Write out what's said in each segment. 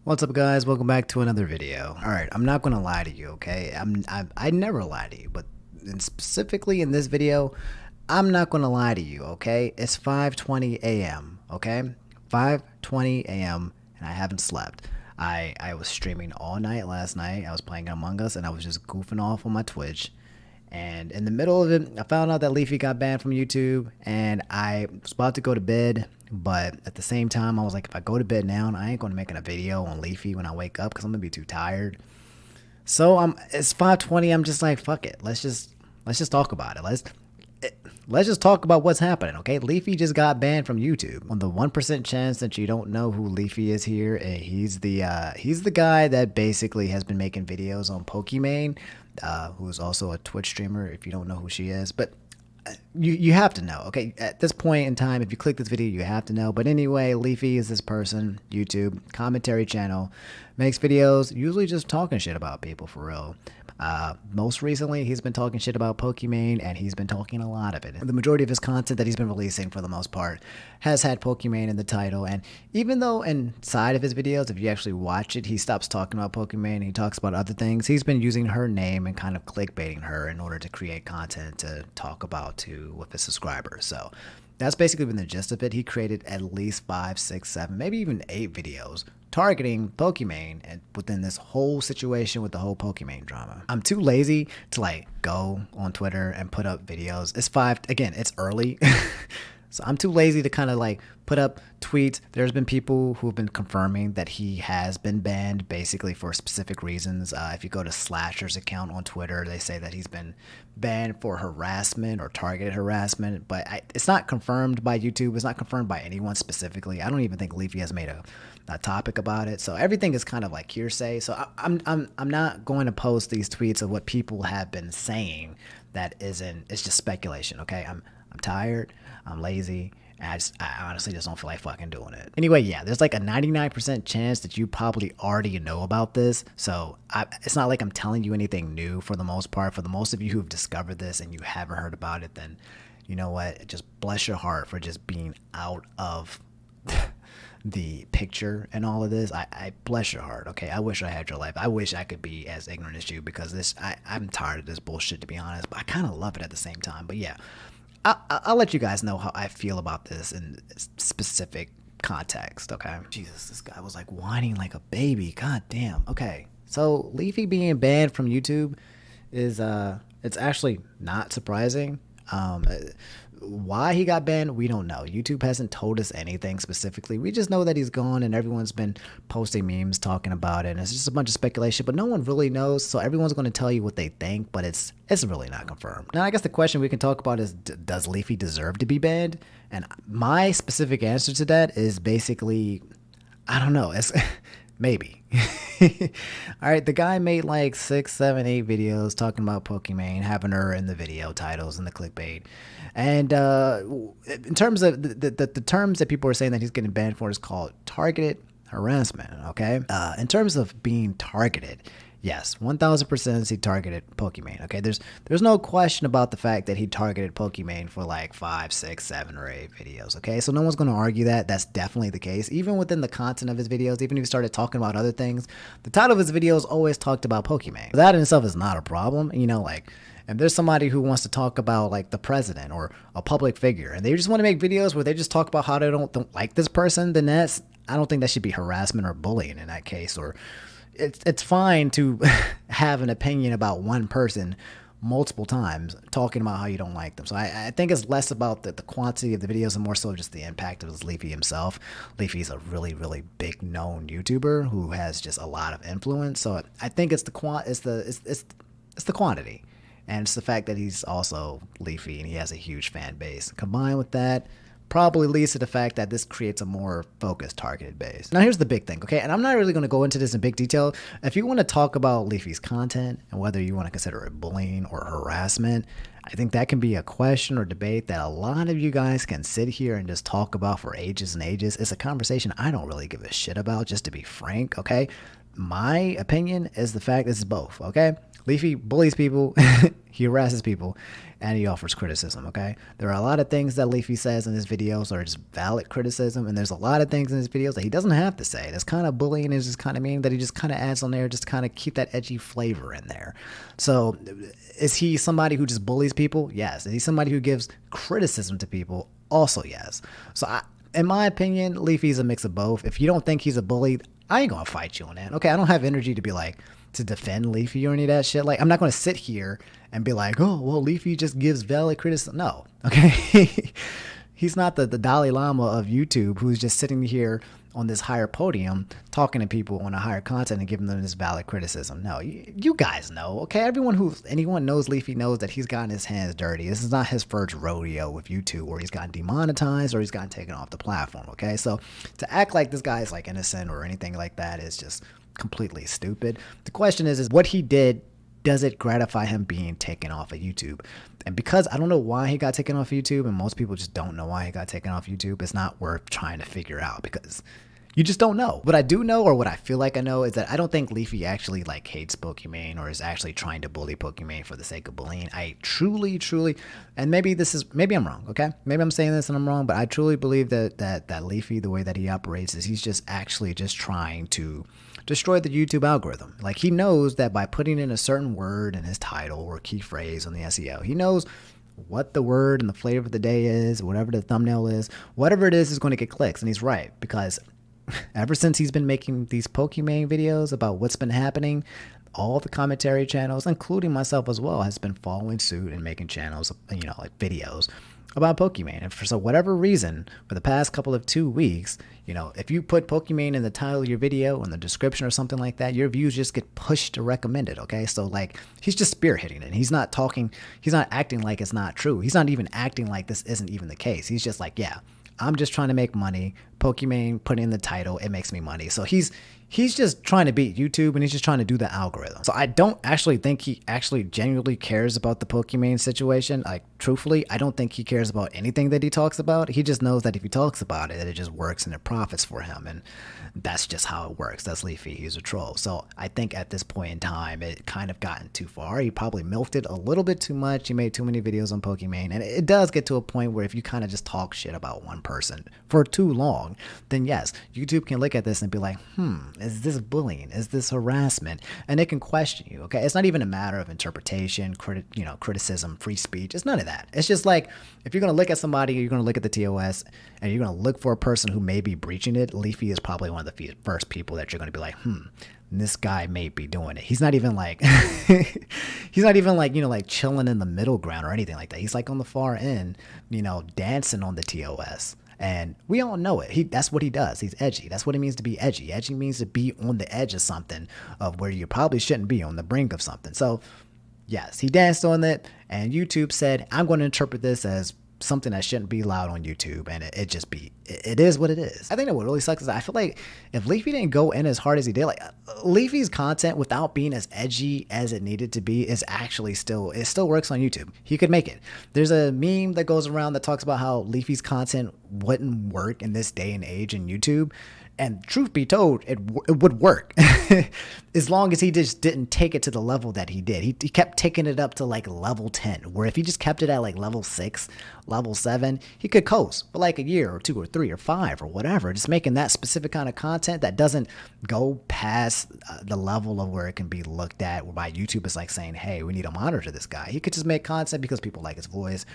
What's up, guys? Welcome back to another video. All right, I'm not gonna lie to you, okay? I never lie to you, but specifically in this video, I'm not gonna lie to you, okay? It's 5:20 a.m. Okay, 5:20 a.m. and I haven't slept. I was streaming all night last night. I was playing Among Us and I was just goofing off on my Twitch. And in the middle of it, I found out that Leafy got banned from YouTube, and I was about to go to bed. But at the same time, I was like, if I go to bed now, I ain't gonna make a video on Leafy when I wake up because I'm gonna be too tired. So it's 5:20. I'm just like, fuck it. Let's just talk about it. Let's just talk about what's happening, okay? Leafy just got banned from YouTube. On the 1% chance that you don't know who Leafy is here, he's the guy that basically has been making videos on Pokimane, who's also a Twitch streamer. If you don't know who she is, but you have to know, okay? At this point in time, if you click this video, you have to know. But anyway, Leafy is this person, YouTube commentary channel, makes videos usually just talking shit about people for real. Most recently, he's been talking shit about Pokimane, and he's been talking a lot of it. The majority of his content that he's been releasing, for the most part, has had Pokimane in the title. And even though inside of his videos, if you actually watch it, he stops talking about Pokimane and he talks about other things, he's been using her name and kind of clickbaiting her in order to create content to talk about with his subscribers. So that's basically been the gist of it. He created at least 5, 6, 7, maybe even 8 videos targeting Pokimane and within this whole situation with the whole Pokimane drama. I'm too lazy to go on Twitter and put up videos. It's early. So I'm too lazy to kind of put up tweets. There's been people who have been confirming that he has been banned basically for specific reasons. If you go to Slasher's account on Twitter, they say that he's been banned for harassment or targeted harassment, but it's not confirmed by YouTube. It's not confirmed by anyone specifically. I don't even think Leafy has made a topic about it. So everything is kind of like hearsay. So I'm not going to post these tweets of what people have been saying. It's just speculation. Okay, I'm tired, I'm lazy, and I honestly just don't feel like fucking doing it. Anyway, yeah, there's like a 99% chance that you probably already know about this, so it's not like I'm telling you anything new for the most part. For the most of you who've discovered this and you haven't heard about it, then you know what, just bless your heart for just being out of the picture and all of this. I bless your heart, okay? I wish I had your life. I wish I could be as ignorant as you, because I'm tired of this bullshit, to be honest, but I kind of love it at the same time. But yeah, I'll let you guys know how I feel about this in specific context, okay? Jesus, this guy was whining like a baby. God damn. Okay, so Leafy being banned from YouTube is it's actually not surprising. Why he got banned, we don't know. YouTube hasn't told us anything specifically. We just know that he's gone, and everyone's been posting memes talking about it, and it's just a bunch of speculation, but no one really knows, so everyone's going to tell you what they think, but it's really not confirmed. Now, I guess the question we can talk about is, does Leafy deserve to be banned? And my specific answer to that is basically, I don't know. It's maybe. All right, the guy made 6, 7, 8 videos talking about Pokimane, having her in the video titles and the clickbait. And in terms of the terms that people are saying that he's getting banned for is called targeted harassment, okay? In terms of being targeted, yes, 1000% he targeted Pokimane, okay? There's no question about the fact that he targeted Pokimane for 5, 6, 7, or 8 videos, okay? So no one's going to argue that. That's definitely the case. Even within the content of his videos, even if he started talking about other things, the title of his videos always talked about Pokimane. That in itself is not a problem, if there's somebody who wants to talk about the president or a public figure, and they just want to make videos where they just talk about how they don't like this person, then I don't think that should be harassment or bullying in that case. Or it's fine to have an opinion about one person multiple times talking about how you don't like them. So I think it's less about the quantity of the videos and more so just the impact of Leafy himself. Leafy is a really, really big known YouTuber who has just a lot of influence. So I think it's the quantity. And it's the fact that he's also Leafy and he has a huge fan base. Combined with that, probably leads to the fact that this creates a more focused, targeted base. Now, here's the big thing, okay? And I'm not really going to go into this in big detail. If you want to talk about Leafy's content and whether you want to consider it bullying or harassment, I think that can be a question or debate that a lot of you guys can sit here and just talk about for ages and ages. It's a conversation I don't really give a shit about, just to be frank, okay? my opinion is the fact this is both, okay? Leafy bullies people, he harasses people, and he offers criticism, okay? There are a lot of things that Leafy says in his videos are just valid criticism, and there's a lot of things in his videos that he doesn't have to say. That's kind of bullying, is just kind of mean, that he just kind of adds on there just to kind of keep that edgy flavor in there. So is he somebody who just bullies people? Yes. Is he somebody who gives criticism to people? Also yes. So in my opinion, Leafy's a mix of both. If you don't think he's a bully, I ain't gonna fight you on that, okay? I don't have energy to be like, to defend Leafy or any of that shit. Like, I'm not going to sit here and be like, oh, well, Leafy just gives valid criticism. No, okay? He's not the Dalai Lama of YouTube who's just sitting here on this higher podium talking to people on a higher content and giving them this valid criticism. No, you guys know, okay? Anyone knows Leafy knows that he's gotten his hands dirty. This is not his first rodeo with YouTube where he's gotten demonetized or he's gotten taken off the platform, okay? So to act like this guy is like innocent or anything like that is just completely stupid. The question is what he did, does it gratify him being taken off of YouTube? And because I don't know why he got taken off YouTube, and most people just don't know why he got taken off YouTube, it's not worth trying to figure out because you just don't know. What I do know, or what I feel like I know, is that I don't think Leafy actually like hates Pokimane or is actually trying to bully Pokimane for the sake of bullying. I truly, and maybe I'm wrong, okay? Maybe I'm saying this and I'm wrong, but I truly believe that Leafy, the way that he operates, is he's just actually just trying to destroy the YouTube algorithm. Like, he knows that by putting in a certain word in his title or key phrase on the SEO, he knows what the word and the flavor of the day is, whatever the thumbnail is, whatever it is going to get clicks. And he's right, because ever since he's been making these Pokimane videos about what's been happening, all the commentary channels, including myself as well, has been following suit and making channels, like videos about Pokimane. And for whatever reason, for the past couple of 2 weeks, if you put Pokimane in the title of your video, in the description or something like that, your views just get pushed to recommended, okay? So, like, he's just spearheading it. He's not acting like it's not true. He's not even acting like this isn't even the case. He's just like, yeah, I'm just trying to make money. Pokimane put in the title, it makes me money. So he's just trying to beat YouTube, and he's just trying to do the algorithm. So I don't actually think he actually genuinely cares about the Pokimane situation. Like, truthfully, I don't think he cares about anything that he talks about. He just knows that if he talks about it, it just works and it profits for him. And that's just how it works. That's Leafy. He's a troll. So I think at this point in time, it kind of gotten too far. He probably milked it a little bit too much. He made too many videos on Pokimane. And it does get to a point where if you kind of just talk shit about one person for too long, then yes, YouTube can look at this and be like, is this bullying? Is this harassment? And it can question you, okay? It's not even a matter of interpretation, criticism, free speech. It's none of that. It's just like, if you're going to look at somebody, you're going to look at the TOS, and you're going to look for a person who may be breaching it. Leafy is probably one of the first people that you're going to be like, this guy may be doing it. He's not even like, like chilling in the middle ground or anything like that. He's like on the far end, dancing on the TOS. And we all know it. That's what he does. He's edgy. That's what it means to be edgy. Edgy means to be on the edge of something, of where you probably shouldn't be, on the brink of something. So yes, he danced on it, and YouTube said, I'm going to interpret this as something that shouldn't be allowed on YouTube, and it is what it is. I think that what really sucks is I feel like if Leafy didn't go in as hard as he did, like, Leafy's content without being as edgy as it needed to be is actually still works on YouTube. He could make it. There's a meme that goes around that talks about how Leafy's content wouldn't work in this day and age in YouTube. And truth be told, it would work as long as he just didn't take it to the level that he did. He kept taking it up to like level 10, where if he just kept it at like level 6, level 7, he could coast for like a year or 2 or 3 or 5 or whatever, just making that specific kind of content that doesn't go past the level of where it can be looked at, whereby YouTube is like saying, hey, we need to monitor this guy. He could just make content because people like his voice,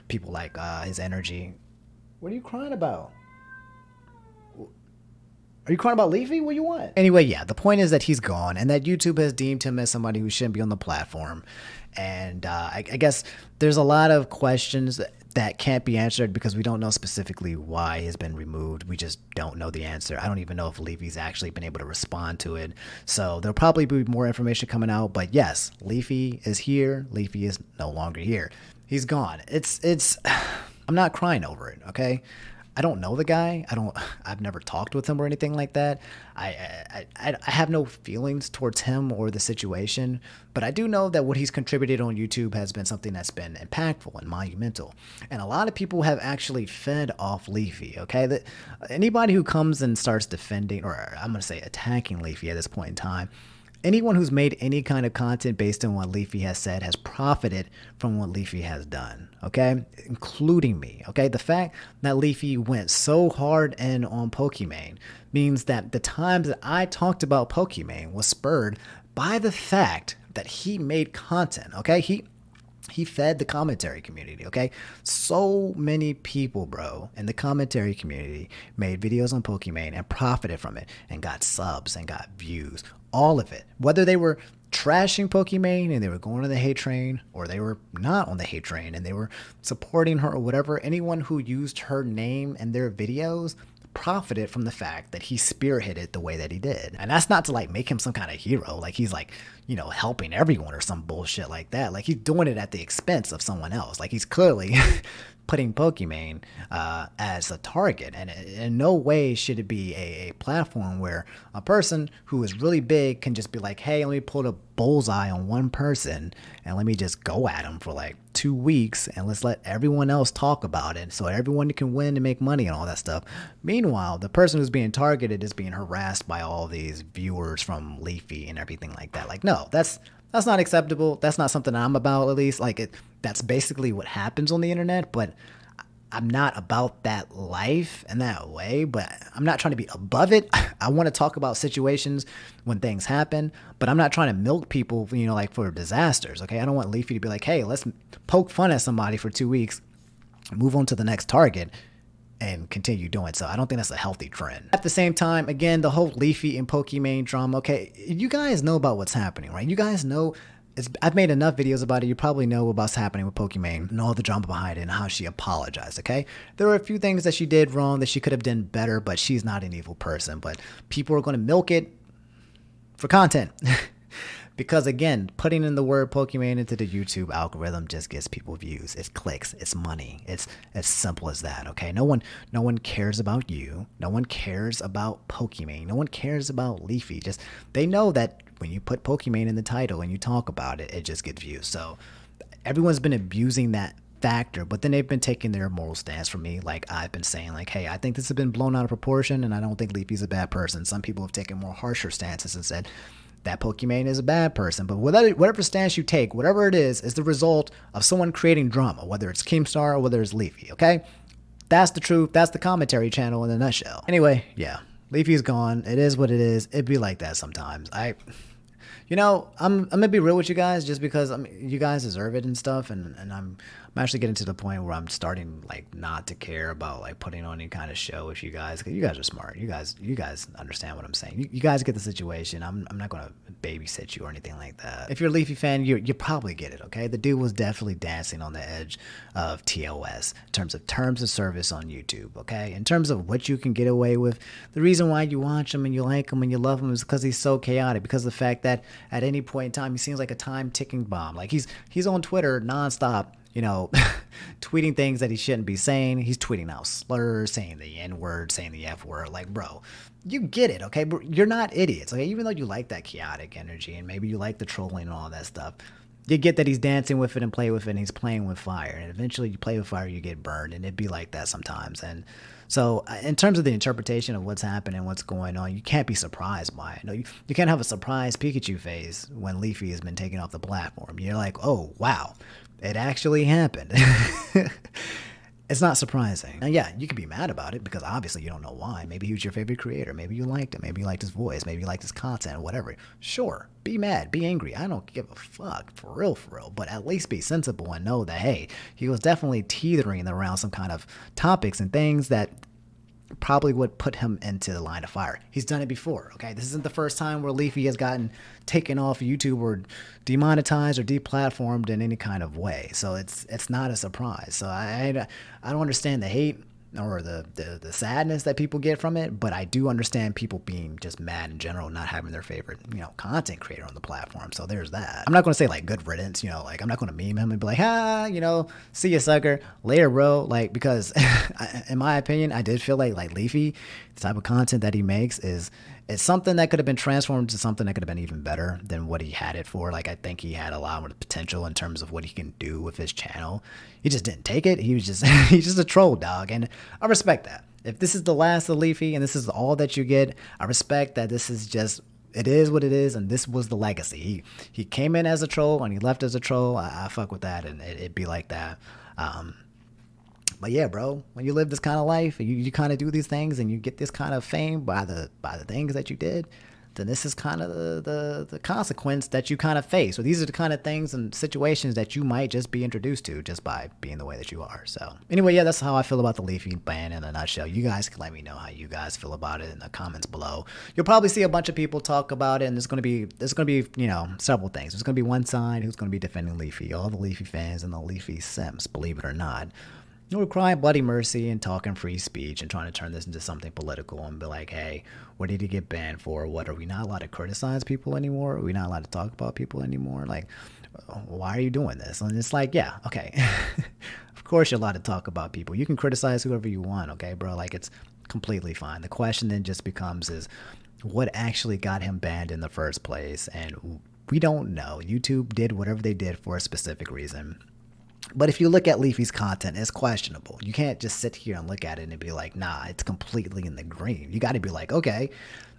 people like his energy. What are you crying about? Are you crying about Leafy? What do you want? Anyway, yeah, the point is that he's gone, and that YouTube has deemed him as somebody who shouldn't be on the platform. And I guess there's a lot of questions that can't be answered because we don't know specifically why he's been removed. We just don't know the answer. I don't even know if Leafy's actually been able to respond to it. So there'll probably be more information coming out. But yes, Leafy is here. Leafy is no longer here. He's gone. I'm not crying over it, okay? I don't know the guy. I've never talked with him or anything like that. I have no feelings towards him or the situation, but I do know that what he's contributed on YouTube has been something that's been impactful and monumental. And a lot of people have actually fed off Leafy, okay? That anybody who comes and starts defending, or I'm going to say attacking Leafy at this point in time, anyone who's made any kind of content based on what Leafy has said has profited from what Leafy has done, okay? Including me, okay? The fact that Leafy went so hard in on Pokimane means that the times that I talked about Pokimane was spurred by the fact that he made content, okay? He fed the commentary community, okay? So many people, bro, in the commentary community made videos on Pokimane and profited from it and got subs and got views, all of it. Whether they were trashing Pokimane and they were going on the hate train, or they were not on the hate train and they were supporting her or whatever, anyone who used her name in their videos profited from the fact that he spearheaded the way that he did. And that's not to like make him some kind of hero, like he's like, you know, helping everyone or some bullshit like that. Like he's doing it at the expense of someone else. Like he's clearly putting Pokimane as a target, and in no way should it be a platform where a person who is really big can just be like, hey, let me put a bullseye on one person and let me just go at him for like 2 weeks and let's let everyone else talk about it so everyone can win and make money and all that stuff. Meanwhile, the person who's being targeted is being harassed by all these viewers from Leafy and everything like that. Like, no, that's not acceptable. That's not something I'm about, at least. Like, that's basically what happens on the internet, but I'm not about that life in that way, but I'm not trying to be above it. I want to talk about situations when things happen, but I'm not trying to milk people, you know, like for disasters, okay? I don't want Leafy to be like, hey, let's poke fun at somebody for 2 weeks, move on to the next target, and continue doing so. I don't think that's a healthy trend. At the same time, again, the whole Leafy and Pokimane drama, okay, you guys know about what's happening, right? You guys know, I've made enough videos about it. You probably know what's happening with Pokimane and all the drama behind it and how she apologized, okay? There were a few things that she did wrong that she could have done better, but she's not an evil person. But people are going to milk it for content. Because again, putting in the word Pokimane into the YouTube algorithm just gets people views. It's clicks. It's money. It's as simple as that. Okay. No one cares about you. No one cares about Pokimane. No one cares about Leafy. Just they know that when you put Pokimane in the title and you talk about it, it just gets views. So everyone's been abusing that factor, but then they've been taking their moral stance from me. Like I've been saying, like, hey, I think this has been blown out of proportion, and I don't think Leafy's a bad person. Some people have taken more harsher stances and said that Pokimane is a bad person. But whatever stance you take, whatever it is the result of someone creating drama, whether it's Keemstar or whether it's Leafy, okay? That's the truth. That's the commentary channel in a nutshell. Anyway, yeah, Leafy's gone. It is what it is. It'd be like that sometimes. You know, I'm gonna be real with you guys just because you guys deserve it and stuff, and I'm actually getting to the point where I'm starting like not to care about like putting on any kind of show with you guys, because you guys are smart. You guys understand what I'm saying. You guys get the situation. I'm not gonna babysit you or anything like that. If you're a Leafy fan, you probably get it. Okay, the dude was definitely dancing on the edge of TOS in terms of terms of service on YouTube. Okay, in terms of what you can get away with, the reason why you watch him and you like him and you love him is because he's so chaotic. Because of the fact that at any point in time, he seems like a time ticking bomb. Like he's on Twitter nonstop, you know, tweeting things that he shouldn't be saying. He's tweeting out slurs, saying the N-word, saying the F-word. Like, bro, you get it, okay? But you're not idiots, okay? Even though you like that chaotic energy and maybe you like the trolling and all that stuff, you get that he's dancing with it and play with it and he's playing with fire. And eventually you play with fire, you get burned. And it'd be like that sometimes. And so in terms of the interpretation of what's happening, what's going on, you can't be surprised by it. No, you can't have a surprised Pikachu face when Leafy has been taken off the platform. You're like, oh, wow, it actually happened. It's not surprising. Now, yeah, you can be mad about it because obviously you don't know why. Maybe he was your favorite creator. Maybe you liked him. Maybe you liked his voice. Maybe you liked his content or whatever. Sure, be mad, be angry. I don't give a fuck, for real. But at least be sensible and know that, hey, he was definitely teetering around some kind of topics and things that probably would put him into the line of fire. He's done it before, okay? This isn't the first time where Leafy has gotten taken off YouTube or demonetized or deplatformed in any kind of way. So it's not a surprise. So I don't understand the hate. or the sadness that people get from it, but I do understand people being just mad in general, not having their favorite, content creator on the platform. So there's that. I'm not going to say like good riddance, like I'm not going to meme him and be like, see you sucker later, bro. Like, because in my opinion, I did feel like Leafy, the type of content that he makes it's something that could have been transformed to something that could have been even better than what he had it for. Like, I think he had a lot more potential in terms of what he can do with his channel. He just didn't take it. He was just he's just a troll, dog, and I respect that. If this is the last of Leafy and this is all that you get, I respect that. This is just, it is what it is, and this was the legacy. He came in as a troll and he left as a troll. I fuck with that, and it'd be like that. But yeah, bro, when you live this kind of life, you kind of do these things and you get this kind of fame by the things that you did, then this is kind of the consequence that you kind of face. So these are the kind of things and situations that you might just be introduced to just by being the way that you are. So anyway, yeah, that's how I feel about the Leafy ban in a nutshell. You guys can let me know how you guys feel about it in the comments below. You'll probably see a bunch of people talk about it, and there's gonna be several things. There's gonna be one side who's gonna be defending Leafy, all the Leafy fans and the Leafy simps, believe it or not. We're crying bloody mercy and talking free speech and trying to turn this into something political and be like, hey, what did he get banned for? What, are we not allowed to criticize people anymore? Are we not allowed to talk about people anymore? Like, why are you doing this? And it's like, yeah, okay. Of course you're allowed to talk about people. You can criticize whoever you want, okay, bro? Like, it's completely fine. The question then just becomes is what actually got him banned in the first place? And we don't know. YouTube did whatever they did for a specific reason. But if you look at Leafy's content, it's questionable. You can't just sit here and look at it and be like, nah, it's completely in the green. You got to be like, okay,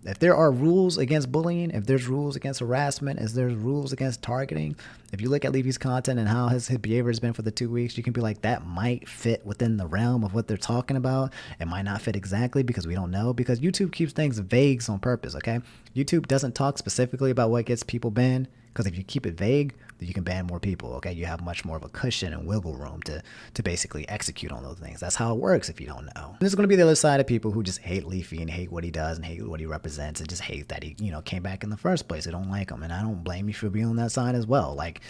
if there are rules against bullying, if there's rules against harassment, if there's rules against targeting, if you look at Leafy's content and how his behavior has been for the 2 weeks, you can be like, that might fit within the realm of what they're talking about. It might not fit exactly because we don't know, because YouTube keeps things vague on purpose, okay? YouTube doesn't talk specifically about what gets people banned, because if you keep it vague, then you can ban more people, okay? You have much more of a cushion and wiggle room to basically execute on those things. That's how it works if you don't know. And there's going to be the other side of people who just hate Leafy and hate what he does and hate what he represents and just hate that he, came back in the first place. They don't like him, and I don't blame you for being on that side as well. Like,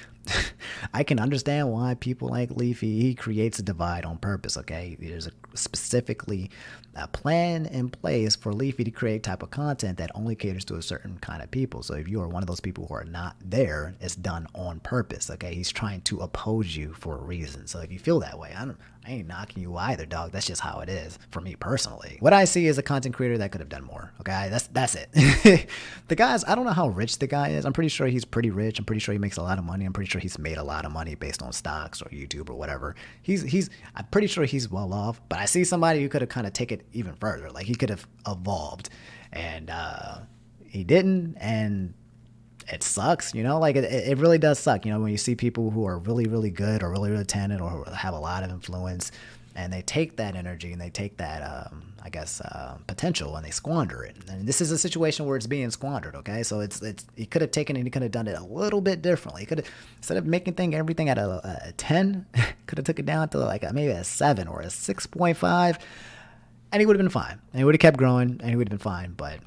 I can understand why people like Leafy. He creates a divide on purpose, okay? There's specifically a plan in place for Leafy to create type of content that only caters to a certain kind of people. So if you are one of those people who are not there, it's done on purpose, okay? He's trying to oppose you for a reason. So if you feel that way, I ain't knocking you either, dog. That's just how it is for me personally. What I see is a content creator that could have done more, okay? That's it. The guy's, I don't know how rich the guy is. I'm pretty sure he's pretty rich. I'm pretty sure he makes a lot of money. I'm pretty sure he's made a lot of money based on stocks or YouTube or whatever. I'm pretty sure he's well off, but I see somebody who could have kind of taken it even further. Like, he could have evolved, and he didn't, and it sucks, like it really does suck, when you see people who are really, really good or really, really talented or have a lot of influence, and they take that energy and they take that, potential, and they squander it. And this is a situation where it's being squandered, okay? So he could have taken it, he could have done it a little bit differently. He could have, instead of making everything at a 10, could have took it down to like maybe a 7 or a 6.5, and he would have been fine. And he would have kept growing, and he would have been fine, but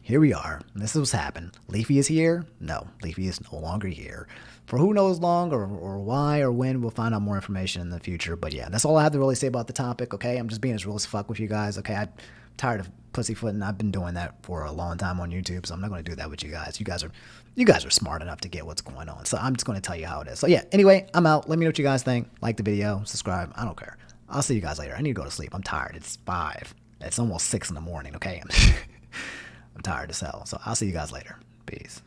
here we are. This is what's happened. Leafy is here? No, Leafy is no longer here. For who knows long or why or when, we'll find out more information in the future. But yeah, that's all I have to really say about the topic, okay? I'm just being as real as fuck with you guys, okay? I'm tired of pussyfooting. I've been doing that for a long time on YouTube, so I'm not going to do that with you guys. You guys are smart enough to get what's going on. So I'm just going to tell you how it is. So yeah, anyway, I'm out. Let me know what you guys think. Like the video, subscribe. I don't care. I'll see you guys later. I need to go to sleep. I'm tired. It's 5. It's almost 6 in the morning, okay? I'm tired as hell. So I'll see you guys later. Peace.